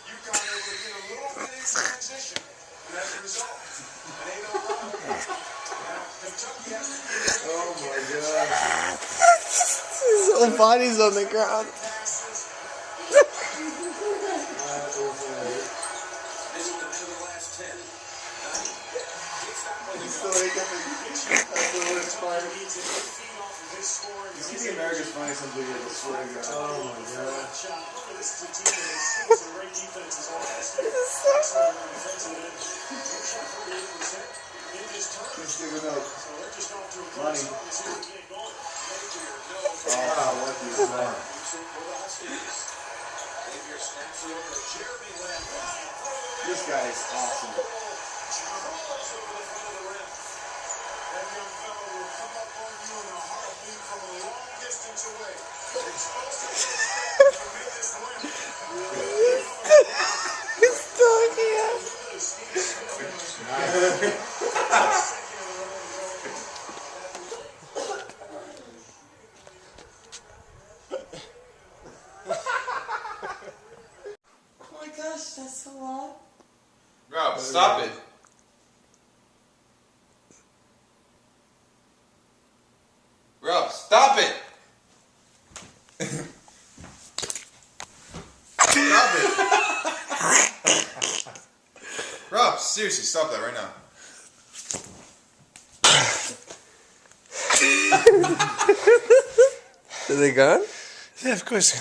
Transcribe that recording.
you got able to get a little bit in transition, and as a result, it ain't no problem. Now, Kentucky has to be Oh my God. His whole body's on the ground. You see America's Funniest Home Videos, I swear to God. Oh my God. Let's give it up. Money. Oh, lucky as well. This guy is awesome. He's talking out. Oh my gosh, that's so long. Rob, stop it. Rob, stop it. Stop it. Rob, seriously, stop that right now. Are they gone? Yeah, of course.